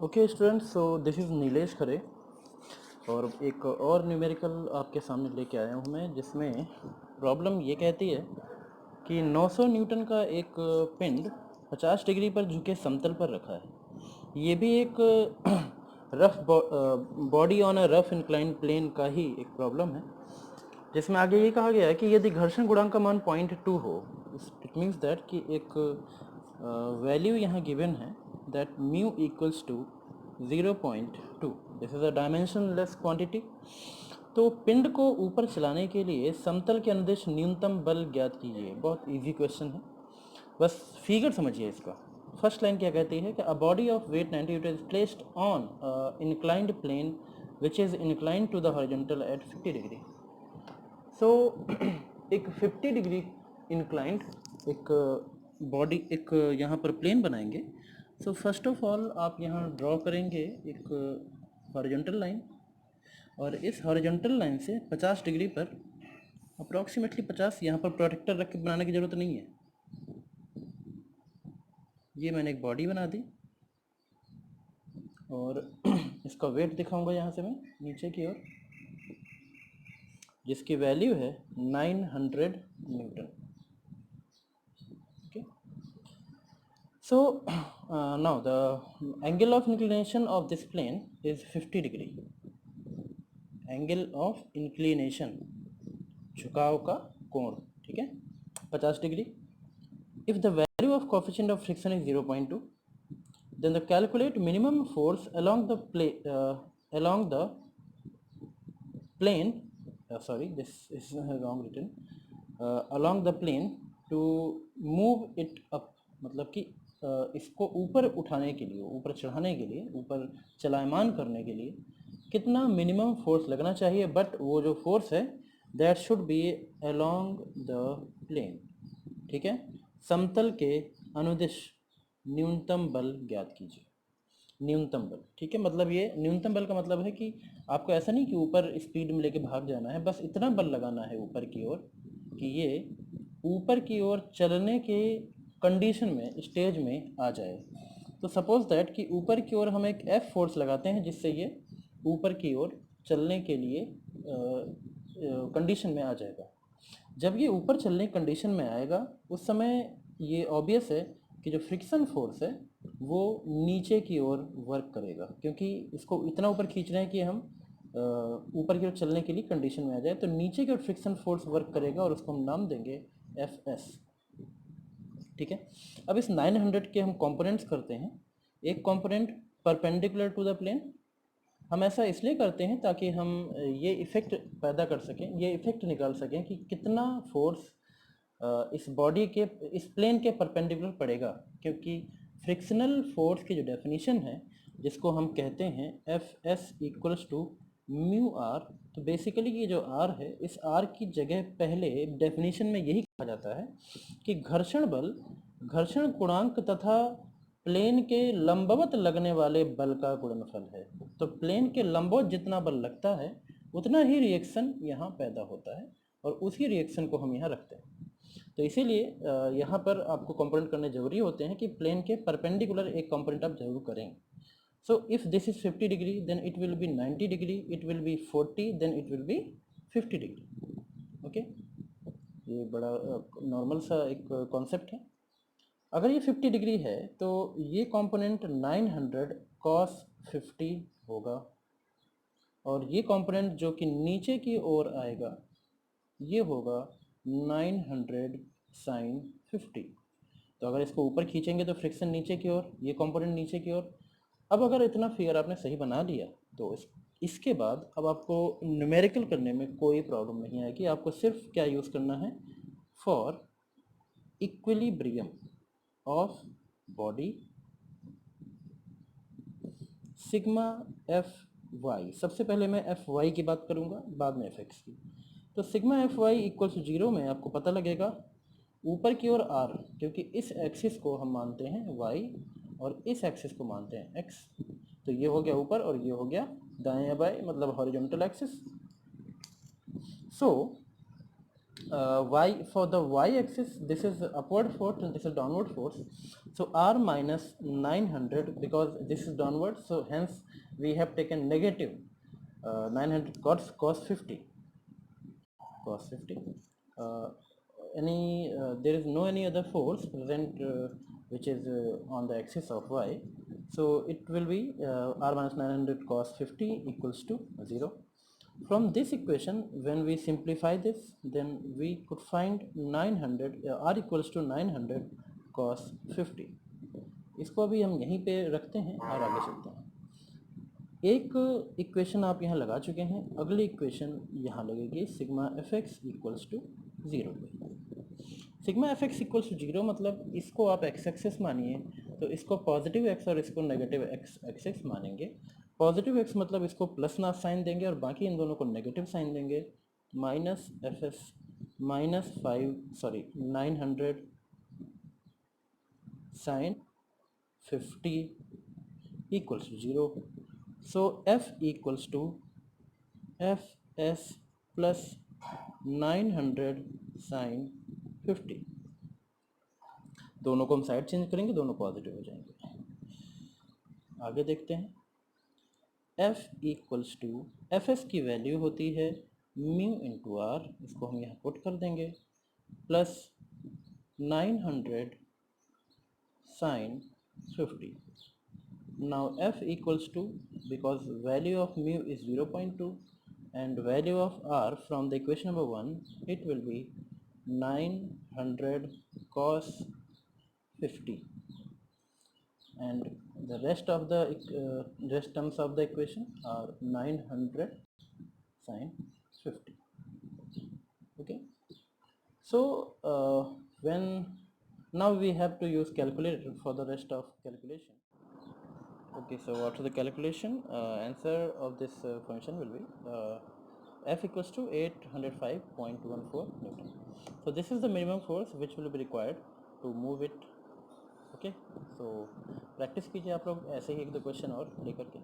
Okay students, so this is Nilesh Khare और एक और न्यूमेरिकल आपके सामने लेके आया हूँ मैं, जिसमें प्रॉब्लम ये कहती है कि 900 न्यूटन का एक पिंड 50 डिग्री पर झुके समतल पर रखा है। ये भी एक rough body on a rough inclined plane का ही एक प्रॉब्लम है, जिसमें आगे ये कहा गया है कि यदि घर्षण गुणांक का मान 0.2 हो, इट मीन्स दैट कि एक वैल्यू यहाँ गिवन है that mu equals to 0.2। This is a dimensionless quantity. तो पिंड को ऊपर चलाने के लिए समतल के अनुदिश न्यूनतम बल ज्ञात कीजिए। बहुत इजी क्वेश्चन है, बस फिगर समझिए इसका। फर्स्ट लाइन क्या कहती है कि a body of weight 90 newton is placed on inclined plane which is inclined to the horizontal at 50 degree. So एक 50 डिग्री इंक्लाइंड एक बॉडी एक यहाँ पर प्लेन बनाएंगे। सो फर्स्ट ऑफ ऑल आप यहाँ ड्रॉ करेंगे एक हॉरिजॉन्टल लाइन, और इस हॉरिजॉन्टल लाइन से 50 डिग्री पर अप्रॉक्सीमेटली 50, यहाँ पर प्रोटेक्टर रख के बनाने की ज़रूरत नहीं है। ये मैंने एक बॉडी बना दी और इसका वेट दिखाऊंगा यहाँ से मैं नीचे की ओर, जिसकी वैल्यू है 900 Newton. Okay, so now the angle of inclination of this plane is 50 degree. Angle of inclination, झुकाव का कोण, ठीक है, 50 degree. If the value of coefficient of friction is 0.2, then the calculate minimum force along the plane, sorry, this is wrong written, along the plane to move it up, मतलब कि इसको ऊपर उठाने के लिए, ऊपर चढ़ाने के लिए, ऊपर चलायमान करने के लिए कितना मिनिमम फोर्स लगना चाहिए, बट वो जो फोर्स है that should be along the plane, ठीक है, समतल के अनुदिश न्यूनतम बल ज्ञात कीजिए। न्यूनतम बल, ठीक है, मतलब ये न्यूनतम बल का मतलब है कि आपको ऐसा नहीं कि ऊपर स्पीड में लेके भाग जाना है, बस इतना बल लगाना है ऊपर की ओर कि ये ऊपर की ओर चलने के कंडीशन में, स्टेज में आ जाए। तो सपोज दैट कि ऊपर की ओर हम एक एफ फोर्स लगाते हैं, जिससे ये ऊपर की ओर चलने के लिए कंडीशन में आ जाएगा। जब ये ऊपर चलने की कंडीशन में आएगा, उस समय ये ऑब्वियस है कि जो फ्रिक्शन फोर्स है वो नीचे की ओर वर्क करेगा, क्योंकि इसको इतना ऊपर खींच रहे हैं कि हम ऊपर की ओर चलने के लिए कंडीशन में आ जाए। तो नीचे की ओर फ्रिक्शन फोर्स वर्क करेगा और उसको हम नाम देंगे एफ एस, ठीक है। अब इस 900 के हम कंपोनेंट्स करते हैं। एक component perpendicular to the plane, हम ऐसा इसलिए करते हैं ताकि हम ये इफ़ेक्ट पैदा कर सकें, ये इफ़ेक्ट निकाल सकें कि कितना फोर्स इस बॉडी के, इस प्लेन के परपेंडिकुलर पड़ेगा, क्योंकि फ्रिक्शनल फोर्स की जो डेफिनेशन है, जिसको हम कहते हैं F S equals to mu R. तो बेसिकली ये जो आर है, इस आर की जगह पहले डेफिनेशन में यही कहा जाता है कि घर्षण बल घर्षण गुणांक तथा प्लेन के लंबवत लगने वाले बल का गुणनफल है। तो प्लेन के लंबवत जितना बल लगता है उतना ही रिएक्शन यहाँ पैदा होता है, और उसी रिएक्शन को हम यहाँ रखते हैं। तो इसीलिए यहाँ पर आपको कंपोनेंट करने जरूरी होते हैं कि प्लेन के परपेंडिकुलर एक कंपोनेंट आप जरूर करें। So if this is 50 degree then it will be 90 degree, it will be 40, then it will be 50 degree. Okay, ये बड़ा नॉर्मल सा एक कॉन्सेप्ट है। अगर ये 50 डिग्री है तो ये कंपोनेंट 900 cos 50 होगा, और ये कंपोनेंट जो कि नीचे की ओर आएगा ये होगा 900 sin 50। तो अगर इसको ऊपर खींचेंगे तो फ्रिक्शन नीचे की ओर, ये कंपोनेंट नीचे की ओर। अब अगर इतना फिगर आपने सही बना लिया तो इसके बाद अब आपको न्यूमेरिकल करने में कोई प्रॉब्लम नहीं आएगी। आपको सिर्फ क्या यूज़ करना है, for equilibrium of body sigma F Y. सबसे पहले मैं एफ वाई की बात करूंगा, बाद में एफ एक्स की। तो sigma F Y equals to 0 में आपको पता लगेगा ऊपर की ओर आर, क्योंकि इस एक्सिस को हम मानते हैं वाई और इस एक्सिस को मानते हैं एक्स। तो ये हो गया ऊपर और ये हो गया दाएं बाएं, मतलब horizontal axis. So y for the y-axis, this is upward force and this is downward force. So r minus 900, because this is downward, so hence we have taken negative 900 cos 50 cos 50. Uh, there is no any other force present which is on the axis of y, so it will be r minus 900 cos 50 equals to 0. From this equation, when we simplify this, then we could find 900 r equals to 900 cos 50. इसको अभी हम यहीं पे रखते हैं और आगे चलते हैं. एक इक्वेशन आप यहाँ लगा चुके हैं, अगली इक्वेशन यहाँ लगेगी sigma F X equals to 0 पे. Sigma F X equals to 0 मतलब इसको आप एक्स एक्सेस मानिए, तो इसको पॉजिटिव एक्स और इसको नेगेटिव एक्स एक्सेस मानेंगे. पॉजिटिव एक्स मतलब इसको प्लस ना साइन देंगे और बाकी इन दोनों को नेगेटिव साइन देंगे. Minus F S minus 900 sine 50 equals to 0. So f equals to fs plus 900 sin 50. दोनों को हम साइड चेंज करेंगे, दोनों पॉजिटिव हो जाएंगे. आगे देखते हैं. f equals to F S की वैल्यू होती है म्यू इंटू आर, इसको हम यहाँ पुट कर देंगे, plus 900 sin 50. Now f equals to, because value of mu is 0.2 and value of r from the equation number 1, it will be 900 cos 50, and the rest of the rest terms of the equation are 900 sin 50. Okay, so when now we have to use calculator for the rest of calculation. Okay, so after the calculation, answer of this function will be f equals to 805.14 Newton. So this is the minimum force which will be required to move it. Okay, so practice कीजिए आप लोग ऐसे ही एक दो question और लेकर के.